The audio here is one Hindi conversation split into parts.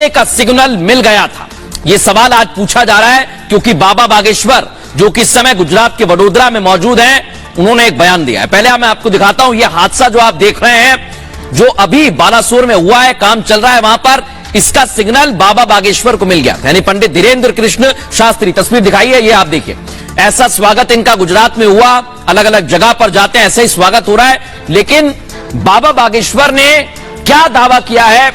का सिग्नल मिल गया था। यह सवाल आज पूछा जा रहा है क्योंकि बाबा बागेश्वर जो कि इस समय गुजरात के वडोदरा में मौजूद हैं, उन्होंने एक बयान दिया है। पहले मैं आपको दिखाता हूं यह हादसा जो आप देख रहे हैं, जो अभी बालासोर में हुआ है, काम चल रहा है वहां पर, इसका सिग्नल बाबा बागेश्वर को मिल गया, यानी पंडित धीरेन्द्र कृष्ण शास्त्री। तस्वीर दिखाई है, ये आप देखिए, ऐसा स्वागत इनका गुजरात में हुआ, अलग अलग जगह पर जाते हैं ऐसे ही स्वागत हो रहा है। लेकिन बाबा बागेश्वर ने क्या दावा किया है,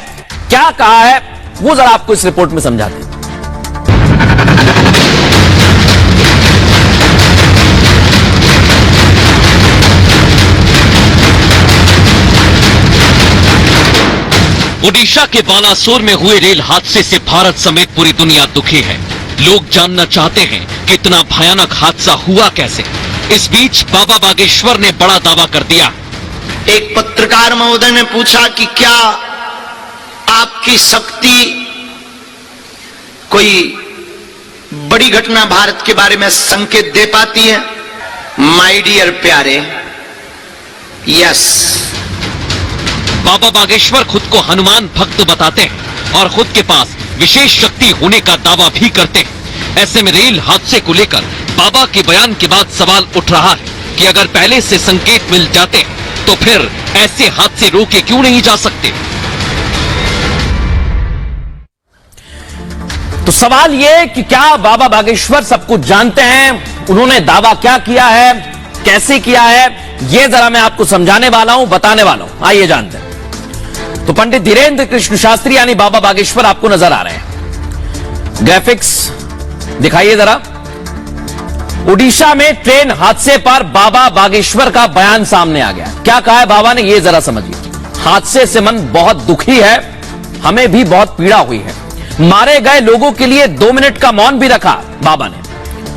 क्या कहा है, वो जरा आपको इस रिपोर्ट में समझाते हैं। ओडिशा के बालासोर में हुए रेल हादसे से भारत समेत पूरी दुनिया दुखी है। लोग जानना चाहते हैं कि इतना भयानक हादसा हुआ कैसे। इस बीच बाबा बागेश्वर ने बड़ा दावा कर दिया। एक पत्रकार महोदय ने पूछा कि क्या आपकी शक्ति कोई बड़ी घटना भारत के बारे में संकेत दे पाती है? माय डियर प्यारे, यस। बाबा बागेश्वर खुद को हनुमान भक्त बताते हैं और खुद के पास विशेष शक्ति होने का दावा भी करते हैं। ऐसे में रेल हादसे को लेकर बाबा के बयान के बाद सवाल उठ रहा है कि अगर पहले से संकेत मिल जाते तो फिर ऐसे हादसे रोके क्यों नहीं जा सकते। तो सवाल यह कि क्या बाबा बागेश्वर सब कुछ जानते हैं, उन्होंने दावा क्या किया है, कैसे किया है, यह जरा मैं आपको समझाने वाला हूं, बताने वाला हूं। आइए जानते हैं। तो पंडित धीरेन्द्र कृष्ण शास्त्री यानी बाबा बागेश्वर आपको नजर आ रहे हैं, ग्राफिक्स दिखाइए जरा। ओडिशा में ट्रेन हादसे पर बाबा बागेश्वर का बयान सामने आ गया। क्या कहा है बाबा ने, यह जरा समझिए। हादसे से मन बहुत दुखी है, हमें भी बहुत पीड़ा हुई है। मारे गए लोगों के लिए 2 मिनट का मौन भी रखा बाबा ने,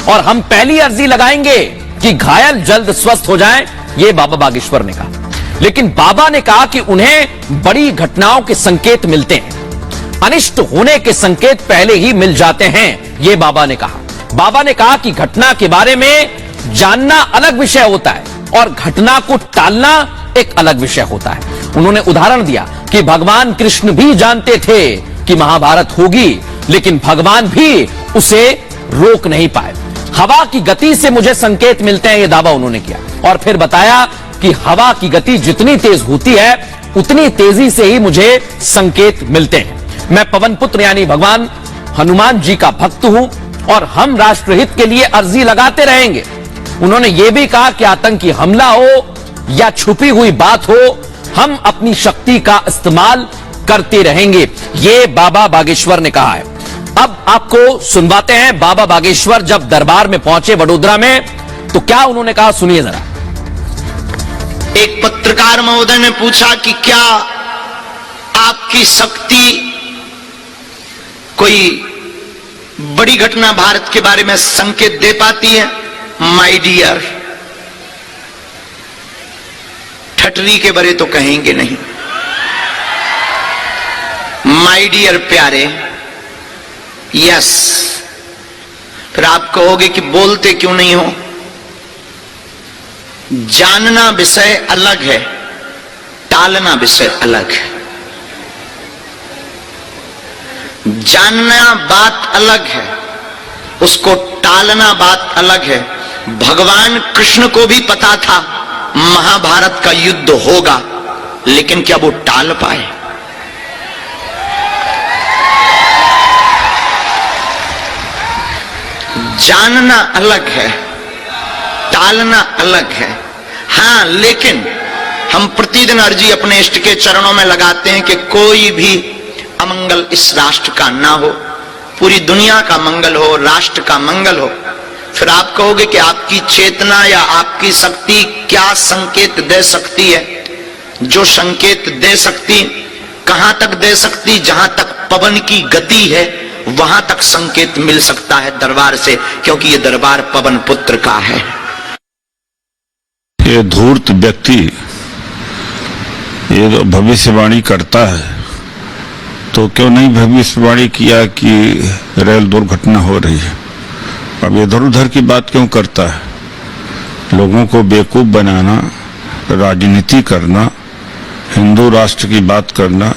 और हम पहली अर्जी लगाएंगे कि घायल जल्द स्वस्थ हो जाएं, यह बाबा बागेश्वर ने कहा। लेकिन बाबा ने कहा कि उन्हें बड़ी घटनाओं के संकेत मिलते हैं, अनिष्ट होने के संकेत पहले ही मिल जाते हैं, यह बाबा ने कहा। बाबा ने कहा कि घटना के बारे में जानना अलग विषय होता है और घटना को टालना एक अलग विषय होता है। उन्होंने उदाहरण दिया कि भगवान कृष्ण भी जानते थे कि महाभारत होगी, लेकिन भगवान भी उसे रोक नहीं पाए। हवा की गति से मुझे संकेत मिलते हैं, यह दावा उन्होंने किया, और फिर बताया कि हवा की गति जितनी तेज होती है उतनी तेजी से ही मुझे संकेत मिलते हैं। मैं पवन पुत्र यानी भगवान हनुमान जी का भक्त हूं और हम राष्ट्रहित के लिए अर्जी लगाते रहेंगे। उन्होंने यह भी कहा कि आतंकी हमला हो या छुपी हुई बात हो, हम अपनी शक्ति का इस्तेमाल करते रहेंगे, यह बाबा बागेश्वर ने कहा है। अब आपको सुनवाते हैं बाबा बागेश्वर जब दरबार में पहुंचे वडोदरा में, तो क्या उन्होंने कहा, सुनिए जरा। एक पत्रकार महोदय ने पूछा कि क्या आपकी शक्ति कोई बड़ी घटना भारत के बारे में संकेत दे पाती है? माय डियर, ठटरी के बरे तो कहेंगे नहीं, माय डियर प्यारे, यस। फिर आप कहोगे कि बोलते क्यों नहीं हो? जानना विषय अलग है, टालना विषय अलग है। जानना बात अलग है, उसको टालना बात अलग है। भगवान कृष्ण को भी पता था महाभारत का युद्ध होगा, लेकिन क्या वो टाल पाए? जानना अलग है, टालना अलग है। हां, लेकिन हम प्रतिदिन अर्जी अपने इष्ट के चरणों में लगाते हैं कि कोई भी अमंगल इस राष्ट्र का ना हो, पूरी दुनिया का मंगल हो, राष्ट्र का मंगल हो। फिर आप कहोगे कि आपकी चेतना या आपकी शक्ति क्या संकेत दे सकती है? जो संकेत दे सकती, कहां तक दे सकती? जहां तक पवन की गति है वहां तक संकेत मिल सकता है दरबार से, क्योंकि यह दरबार पवन पुत्र का है। ये धूर्त व्यक्ति ये भविष्यवाणी करता है, तो क्यों नहीं भविष्यवाणी किया कि रेल दुर्घटना हो रही है? अब इधर उधर की बात क्यों करता है? लोगों को बेवकूफ बनाना, राजनीति करना, हिंदू राष्ट्र की बात करना,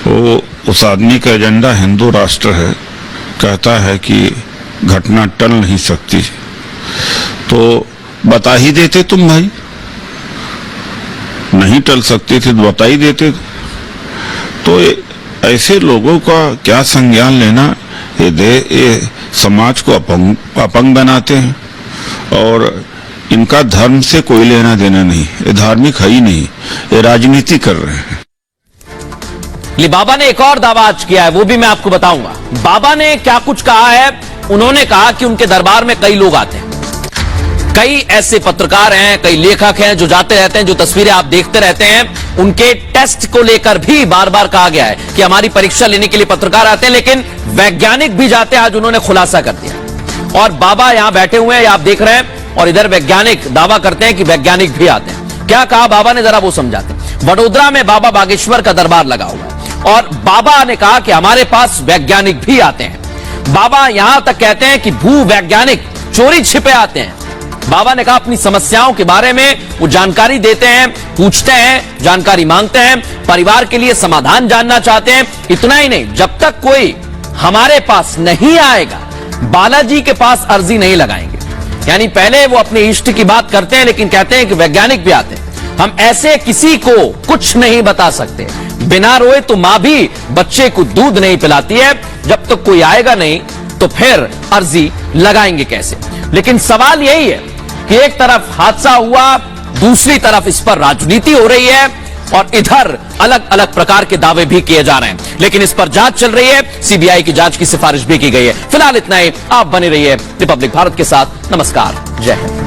वो उस आदमी का एजेंडा हिंदू राष्ट्र है, कहता है कि घटना टल नहीं सकती, तो बता ही देते तुम भाई, नहीं टल सकती थी तो बता ही देते। तो ऐसे लोगों का क्या संज्ञान लेना, ये समाज को अपंग बनाते हैं और इनका धर्म से कोई लेना देना नहीं, ये धार्मिक है ही नहीं, ये राजनीति कर रहे हैं। बाबा ने एक और दावा आज किया है, वो भी मैं आपको बताऊंगा। बाबा ने क्या कुछ कहा है। उन्होंने कहा कि उनके दरबार में कई लोग आते हैं, कई ऐसे पत्रकार हैं, कई लेखक हैं जो जाते रहते हैं, जो तस्वीरें आप देखते रहते हैं। उनके टेस्ट को लेकर भी बार बार कहा गया है कि हमारी परीक्षा लेने के लिए पत्रकार आते हैं, लेकिन वैज्ञानिक भी जाते हैं। आज उन्होंने खुलासा कर दिया और बाबा यहां बैठे हुए हैं, आप देख रहे हैं, और इधर वैज्ञानिक दावा करते हैं कि वैज्ञानिक भी आते हैं। क्या कहा बाबा ने, जरा वो समझाते हैं। वडोदरा में बाबा बागेश्वर का दरबार लगा हुआ है और बाबा ने कहा कि हमारे पास वैज्ञानिक भी आते हैं। बाबा यहां तक कहते हैं कि भू वैज्ञानिक चोरी छिपे आते हैं। बाबा ने कहा अपनी समस्याओं के बारे में वो जानकारी देते हैं, पूछते हैं, जानकारी मांगते हैं, परिवार के लिए समाधान जानना चाहते हैं। इतना ही नहीं, जब तक कोई हमारे पास नहीं आएगा, बालाजी के पास अर्जी नहीं लगाएंगे। यानी पहले वो अपने इष्ट की बात करते हैं, लेकिन कहते हैं कि वैज्ञानिक भी आते हैं। हम ऐसे किसी को कुछ नहीं बता सकते। बिना रोए तो मां भी बच्चे को दूध नहीं पिलाती है। जब तक कोई आएगा नहीं तो फिर अर्जी लगाएंगे कैसे। लेकिन सवाल यही है कि एक तरफ हादसा हुआ, दूसरी तरफ इस पर राजनीति हो रही है और इधर अलग अलग प्रकार के दावे भी किए जा रहे हैं। लेकिन इस पर जांच चल रही है, सीबीआई की जांच की सिफारिश भी की गई है। फिलहाल इतना ही। आप बने रहिए रिपब्लिक भारत के साथ। नमस्कार, जय हिंद।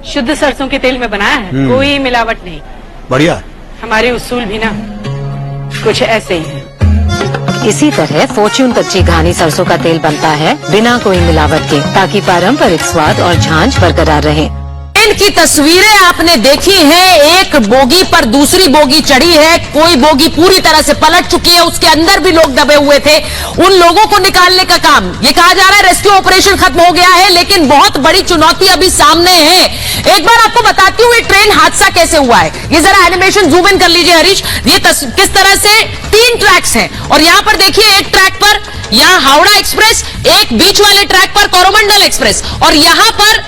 शुद्ध सरसों के तेल में बनाया है, कोई मिलावट नहीं। बढ़िया। हमारे उसूल भी ना कुछ ऐसे ही हैं। इसी तरह फॉर्च्यून कच्ची घानी सरसों का तेल बनता है बिना कोई मिलावट के, ताकि पारंपरिक स्वाद और झांझ बरकरार रहे। इनकी तस्वीरें आपने देखी हैं, एक बोगी पर दूसरी बोगी चढ़ी है, कोई बोगी पूरी तरह से पलट चुकी है, उसके अंदर भी लोग दबे हुए थे। उन लोगों को निकालने का काम, ये कहा जा रहा है रेस्क्यू ऑपरेशन खत्म हो गया है, लेकिन बहुत बड़ी चुनौती अभी सामने है। एक बार आपको बताती हूँ ये ट्रेन हादसा कैसे हुआ है। ये जरा एनिमेशन जूम इन कर लीजिए हरीश। ये किस तरह से 3 ट्रैक्स हैं और यहां पर देखिए, एक ट्रैक पर यहां हावड़ा एक्सप्रेस, एक बीच वाले ट्रैक पर कोरोमंडल एक्सप्रेस, और यहां पर